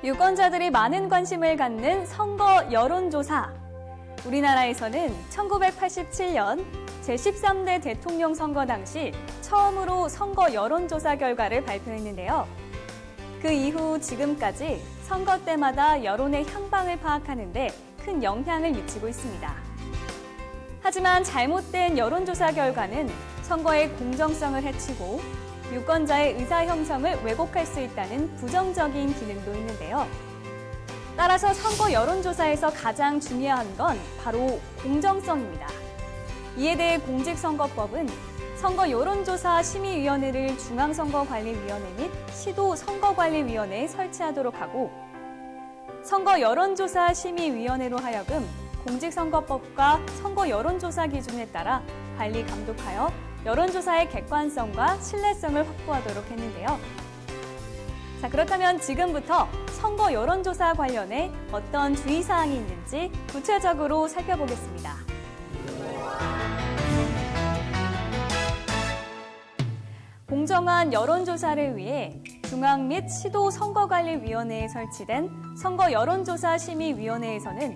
유권자들이 많은 관심을 갖는 선거 여론조사. 우리나라에서는 1987년 제13대 대통령 선거 당시 처음으로 선거 여론조사 결과를 발표했는데요. 그 이후 지금까지 선거 때마다 여론의 향방을 파악하는 데 큰 영향을 미치고 있습니다. 하지만 잘못된 여론조사 결과는 선거의 공정성을 해치고 유권자의 의사 형성을 왜곡할 수 있다는 부정적인 기능도 있는데요. 따라서 선거 여론조사에서 가장 중요한 건 바로 공정성입니다. 이에 대해 공직선거법은 선거 여론조사 심의위원회를 중앙선거관리위원회 및 시도선거관리위원회에 설치하도록 하고 선거 여론조사 심의위원회로 하여금 공직선거법과 선거 여론조사 기준에 따라 관리 감독하여 여론조사의 객관성과 신뢰성을 확보하도록 했는데요. 자, 그렇다면 지금부터 선거 여론조사 관련해 어떤 주의사항이 있는지 구체적으로 살펴보겠습니다. 공정한 여론조사를 위해 중앙 및 시도 선거관리위원회에 설치된 선거 여론조사 심의위원회에서는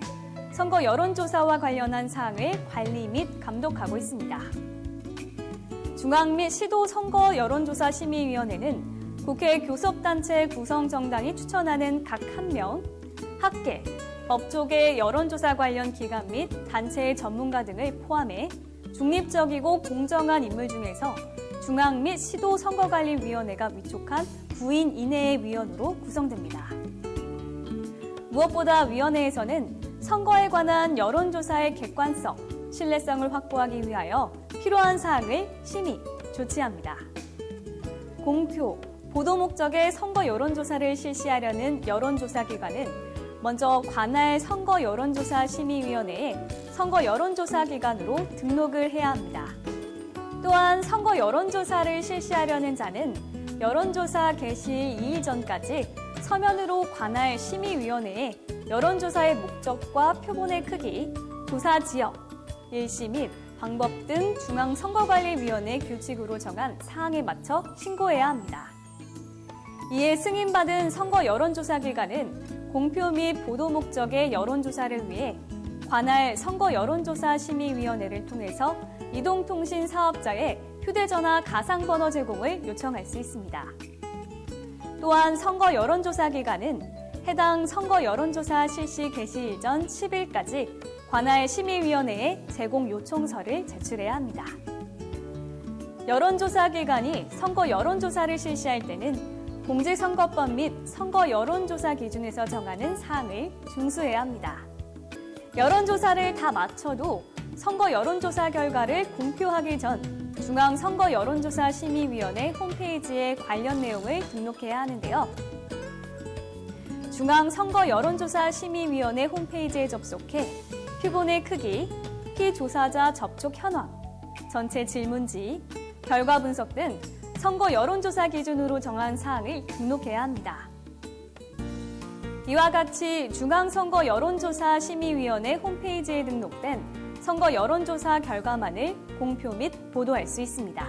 선거 여론조사와 관련한 사항을 관리 및 감독하고 있습니다. 중앙 및 시도 선거 여론조사 심의위원회는 국회 교섭단체 구성정당이 추천하는 각 한 명, 학계, 법조계 여론조사 관련 기관 및 단체의 전문가 등을 포함해 중립적이고 공정한 인물 중에서 중앙 및 시도 선거관리위원회가 위촉한 9인 이내의 위원으로 구성됩니다. 무엇보다 위원회에서는 선거에 관한 여론조사의 객관성, 신뢰성을 확보하기 위하여 필요한 사항을 심의, 조치합니다. 공표, 보도 목적의 선거 여론조사를 실시하려는 여론조사 기관은 먼저 관할 선거 여론조사 심의위원회에 선거 여론조사 기관으로 등록을 해야 합니다. 또한 선거 여론조사를 실시하려는 자는 여론조사 개시 2일 전까지 서면으로 관할 심의위원회에 여론조사의 목적과 표본의 크기, 조사 지역, 일시 및 방법 등 중앙선거관리위원회 규칙으로 정한 사항에 맞춰 신고해야 합니다. 이에 승인받은 선거 여론조사 기관은 공표 및 보도 목적의 여론조사를 위해 관할 선거 여론조사 심의위원회를 통해서 이동통신 사업자의 휴대전화 가상번호 제공을 요청할 수 있습니다. 또한 선거 여론조사 기관은 해당 선거 여론조사 실시 개시일 전 10일까지 관할 심의위원회에 제공 요청서를 제출해야 합니다. 여론조사 기관이 선거 여론조사를 실시할 때는 공직선거법 및 선거 여론조사 기준에서 정하는 사항을 준수해야 합니다. 여론조사를 다 마쳐도 선거 여론조사 결과를 공표하기 전 중앙선거여론조사심의위원회 홈페이지에 관련 내용을 등록해야 하는데요. 중앙선거여론조사심의위원회 홈페이지에 접속해 표본의 크기, 피조사자 접촉 현황, 전체 질문지, 결과 분석 등 선거 여론조사 기준으로 정한 사항을 등록해야 합니다. 이와 같이 중앙선거여론조사심의위원회 홈페이지에 등록된 선거 여론조사 결과만을 공표 및 보도할 수 있습니다.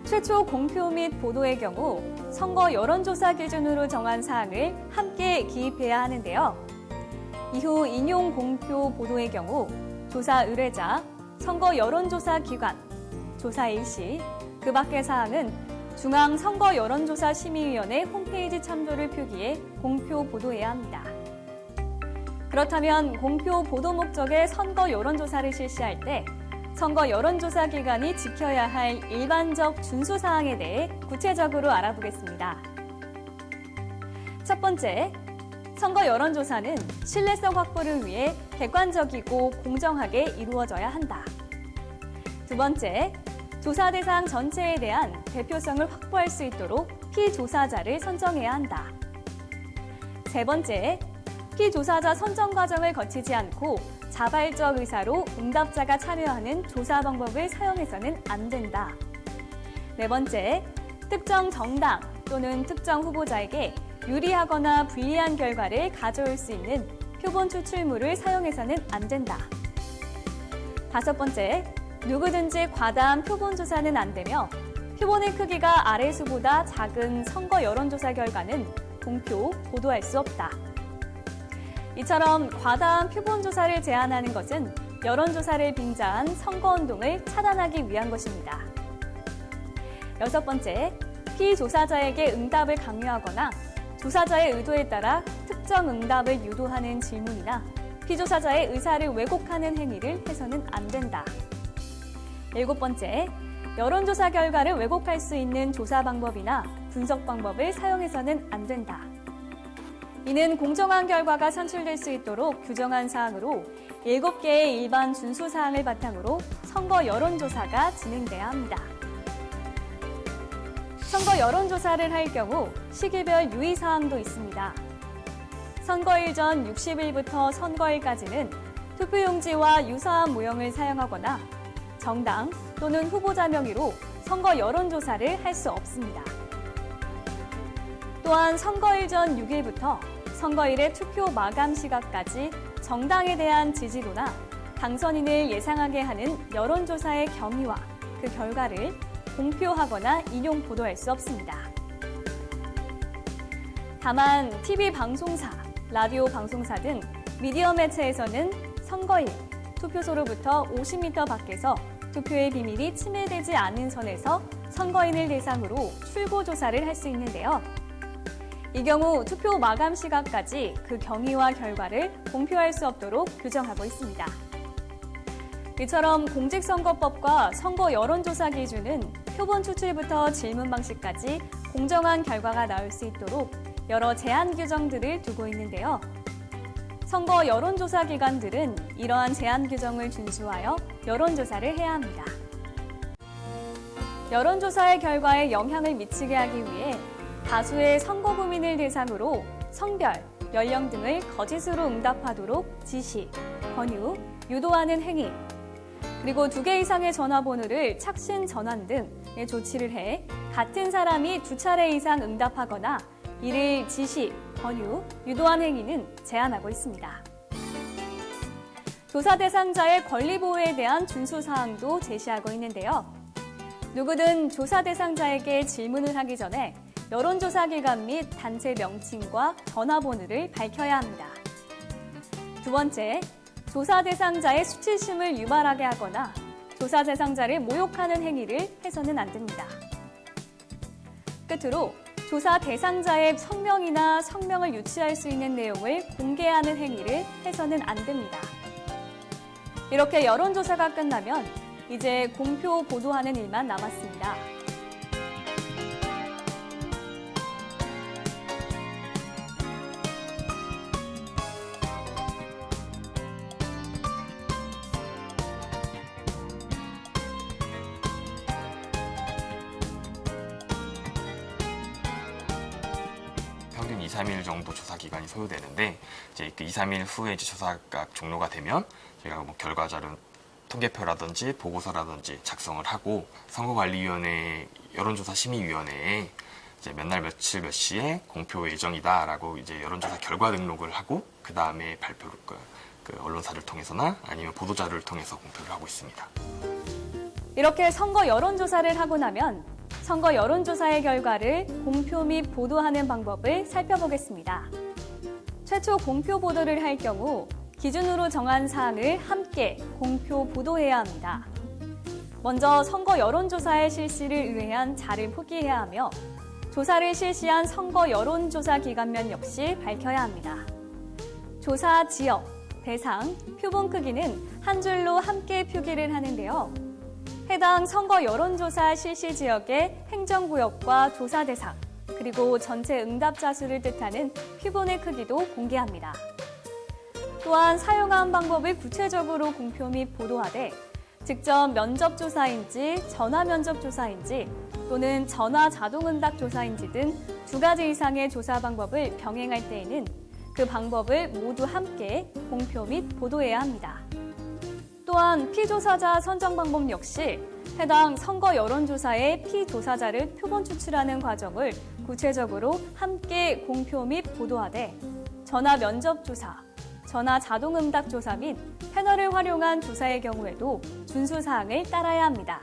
최초 공표 및 보도의 경우 선거 여론조사 기준으로 정한 사항을 함께 기입해야 하는데요. 이후 인용 공표 보도의 경우 조사 의뢰자, 선거 여론조사 기관, 조사 일시, 그 밖의 사항은 중앙선거여론조사심의위원회 홈페이지 참조를 표기해 공표 보도해야 합니다. 그렇다면 공표 보도 목적의 선거 여론조사를 실시할 때 선거 여론조사 기관이 지켜야 할 일반적 준수사항에 대해 구체적으로 알아보겠습니다. 첫 번째, 선거 여론조사는 신뢰성 확보를 위해 객관적이고 공정하게 이루어져야 한다. 두 번째, 조사 대상 전체에 대한 대표성을 확보할 수 있도록 피조사자를 선정해야 한다. 세 번째, 피조사자 선정 과정을 거치지 않고 자발적 의사로 응답자가 참여하는 조사 방법을 사용해서는 안 된다. 네 번째, 특정 정당 또는 특정 후보자에게 유리하거나 불리한 결과를 가져올 수 있는 표본 추출물을 사용해서는 안 된다. 다섯 번째, 누구든지 과다한 표본 조사는 안 되며 표본의 크기가 아래 수보다 작은 선거 여론조사 결과는 공표, 보도할 수 없다. 이처럼 과다한 표본 조사를 제한하는 것은 여론조사를 빙자한 선거운동을 차단하기 위한 것입니다. 6번째, 피조사자에게 응답을 강요하거나 조사자의 의도에 따라 특정 응답을 유도하는 질문이나 피조사자의 의사를 왜곡하는 행위를 해서는 안 된다. 7번째, 여론조사 결과를 왜곡할 수 있는 조사 방법이나 분석 방법을 사용해서는 안 된다. 이는 공정한 결과가 산출될 수 있도록 규정한 사항으로 7개의 일반 준수 사항을 바탕으로 선거 여론조사가 진행돼야 합니다. 선거 여론조사를 할 경우 시기별 유의사항도 있습니다. 선거일 전 60일부터 선거일까지는 투표용지와 유사한 모형을 사용하거나 정당 또는 후보자 명의로 선거 여론조사를 할 수 없습니다. 또한 선거일 전 6일부터 선거일의 투표 마감 시각까지 정당에 대한 지지도나 당선인을 예상하게 하는 여론조사의 경위와 그 결과를 공표하거나 인용 보도할 수 없습니다. 다만 TV 방송사, 라디오 방송사 등 미디어 매체에서는 선거일, 투표소로부터 50m 밖에서 투표의 비밀이 침해되지 않은 선에서 선거인을 대상으로 출고 조사를 할 수 있는데요. 이 경우 투표 마감 시각까지 그 경위와 결과를 공표할 수 없도록 규정하고 있습니다. 이처럼 공직선거법과 선거 여론조사 기준은 표본 추출부터 질문 방식까지 공정한 결과가 나올 수 있도록 여러 제한 규정들을 두고 있는데요. 선거 여론조사 기관들은 이러한 제한 규정을 준수하여 여론조사를 해야 합니다. 여론조사의 결과에 영향을 미치게 하기 위해 다수의 선거 구민을 대상으로 성별, 연령 등을 거짓으로 응답하도록 지시, 권유, 유도하는 행위, 그리고 2개 이상의 전화번호를 착신 전환 등의 조치를 해 같은 사람이 2차례 이상 응답하거나 이를 지시, 권유, 유도한 행위는 제한하고 있습니다. 조사 대상자의 권리 보호에 대한 준수 사항도 제시하고 있는데요. 누구든 조사 대상자에게 질문을 하기 전에 여론조사 기관 및 단체 명칭과 전화번호를 밝혀야 합니다. 2번째, 조사 대상자의 수치심을 유발하게 하거나 조사 대상자를 모욕하는 행위를 해서는 안 됩니다. 끝으로 조사 대상자의 성명이나 성명을 유치할 수 있는 내용을 공개하는 행위를 해서는 안 됩니다. 이렇게 여론조사가 끝나면 이제 공표 보도하는 일만 남았습니다. 평균 2, 3일 정도 조사 기간이 소요되는데 이제 그 2, 3일 후에 이제 조사가 종료가 되면 저희가 뭐 결과자료 통계표라든지 보고서라든지 작성을 하고 선거관리위원회 여론조사 심의위원회에 이제 몇 날 며칠 몇 시에 공표 예정이다라고 이제 여론조사 결과 등록을 하고 그 다음에 발표를 그 언론사를 통해서나 아니면 보도자료를 통해서 공표를 하고 있습니다. 이렇게 선거 여론조사를 하고 나면 선거 여론조사의 결과를 공표 및 보도하는 방법을 살펴보겠습니다. 최초 공표 보도를 할 경우 기준으로 정한 사항을 함께 공표 보도해야 합니다. 먼저 선거 여론조사의 실시를 의뢰한 자를 표기해야 하며 조사를 실시한 선거 여론조사 기관면 역시 밝혀야 합니다. 조사 지역, 대상, 표본 크기는 한 줄로 함께 표기를 하는데요. 해당 선거 여론조사 실시 지역의 행정구역과 조사 대상, 그리고 전체 응답자 수를 뜻하는 표본의 크기도 공개합니다. 또한 사용한 방법을 구체적으로 공표 및 보도하되 직접 면접조사인지 전화면접조사인지 또는 전화 자동응답 조사인지 등 2가지 이상의 조사 방법을 병행할 때에는 그 방법을 모두 함께 공표 및 보도해야 합니다. 또한 피조사자 선정 방법 역시 해당 선거 여론조사의 피조사자를 표본 추출하는 과정을 구체적으로 함께 공표 및 보도하되 전화 면접조사, 전화 자동응답 조사 및 패널을 활용한 조사의 경우에도 준수사항을 따라야 합니다.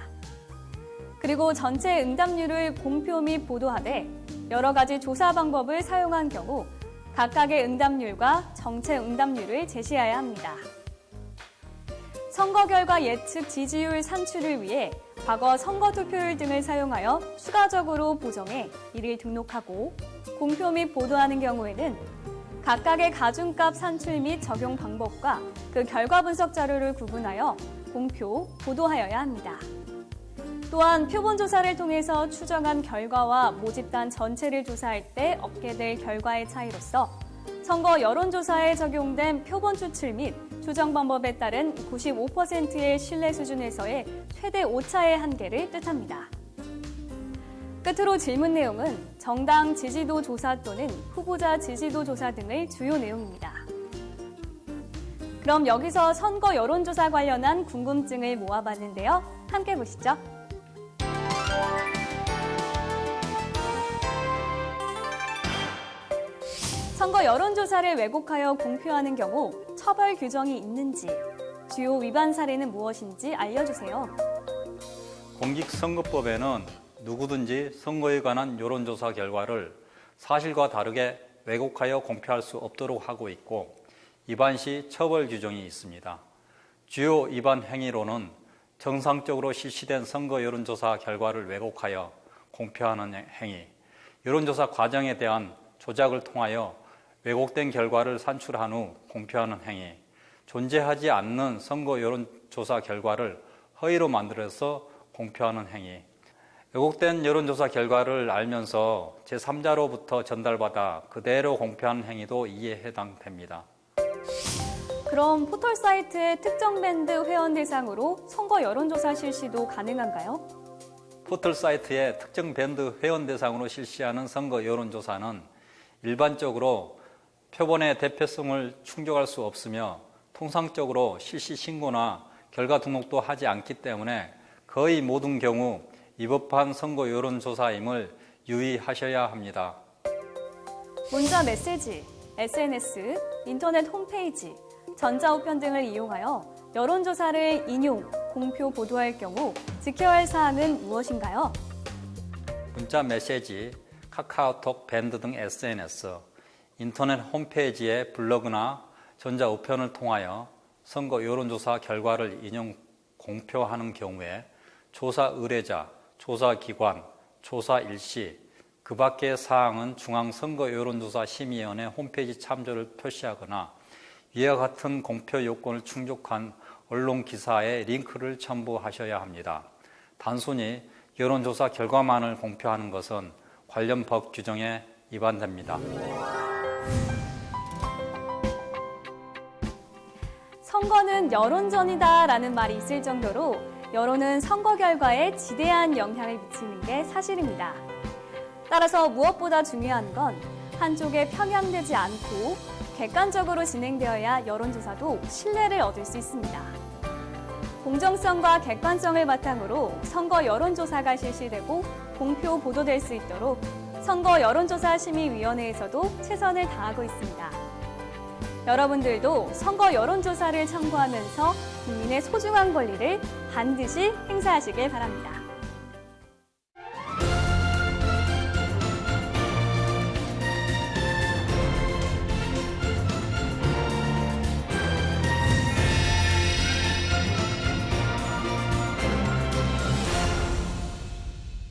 그리고 전체 응답률을 공표 및 보도하되 여러 가지 조사 방법을 사용한 경우 각각의 응답률과 정체 응답률을 제시해야 합니다. 선거 결과 예측 지지율 산출을 위해 과거 선거 투표율 등을 사용하여 추가적으로 보정해 이를 등록하고 공표 및 보도하는 경우에는 각각의 가중값 산출 및 적용 방법과 그 결과 분석 자료를 구분하여 공표, 보도하여야 합니다. 또한 표본 조사를 통해서 추정한 결과와 모집단 전체를 조사할 때 얻게 될 결과의 차이로서 선거 여론조사에 적용된 표본 추출 및 조정 방법에 따른 95%의 신뢰 수준에서의 최대 오차의 한계를 뜻합니다. 끝으로 질문 내용은 정당 지지도 조사 또는 후보자 지지도 조사 등의 주요 내용입니다. 그럼 여기서 선거 여론조사 관련한 궁금증을 모아봤는데요. 함께 보시죠. 선거 여론조사를 왜곡하여 공표하는 경우 처벌 규정이 있는지, 주요 위반 사례는 무엇인지 알려주세요. 공직선거법에는 누구든지 선거에 관한 여론조사 결과를 사실과 다르게 왜곡하여 공표할 수 없도록 하고 있고 위반 시 처벌 규정이 있습니다. 주요 위반 행위로는 정상적으로 실시된 선거 여론조사 결과를 왜곡하여 공표하는 행위, 여론조사 과정에 대한 조작을 통하여 왜곡된 결과를 산출한 후 공표하는 행위, 존재하지 않는 선거 여론조사 결과를 허위로 만들어서 공표하는 행위, 왜곡된 여론조사 결과를 알면서 제3자로부터 전달받아 그대로 공표하는 행위도 이에 해당됩니다. 그럼 포털 사이트의 특정 밴드 회원 대상으로 선거 여론조사 실시도 가능한가요? 포털 사이트의 특정 밴드 회원 대상으로 실시하는 선거 여론조사는 일반적으로 표본의 대표성을 충족할 수 없으며 통상적으로 실시 신고나 결과 등록도 하지 않기 때문에 거의 모든 경우 위법한 선거 여론조사임을 유의하셔야 합니다. 문자 메시지, SNS, 인터넷 홈페이지, 전자우편 등을 이용하여 여론조사를 인용, 공표, 보도할 경우 지켜야 할 사항은 무엇인가요? 문자 메시지, 카카오톡, 밴드 등 SNS, 인터넷 홈페이지의 블로그나 전자우편을 통하여 선거 여론조사 결과를 인용, 공표하는 경우에 조사 의뢰자, 조사기관, 조사 일시, 그 밖의 사항은 중앙선거여론조사심의위원회 홈페이지 참조를 표시하거나 이와 같은 공표 요건을 충족한 언론 기사에 링크를 첨부하셔야 합니다. 단순히 여론조사 결과만을 공표하는 것은 관련 법 규정에 위반됩니다. 선거는 여론전이다라는 말이 있을 정도로 여론은 선거 결과에 지대한 영향을 미치는 게 사실입니다. 따라서 무엇보다 중요한 건 한쪽에 편향되지 않고 객관적으로 진행되어야 여론조사도 신뢰를 얻을 수 있습니다. 공정성과 객관성을 바탕으로 선거 여론조사가 실시되고 공표 보도될 수 있도록 선거 여론조사 심의위원회에서도 최선을 다하고 있습니다. 여러분들도 선거 여론조사를 참고하면서 국민의 소중한 권리를 반드시 행사하시길 바랍니다.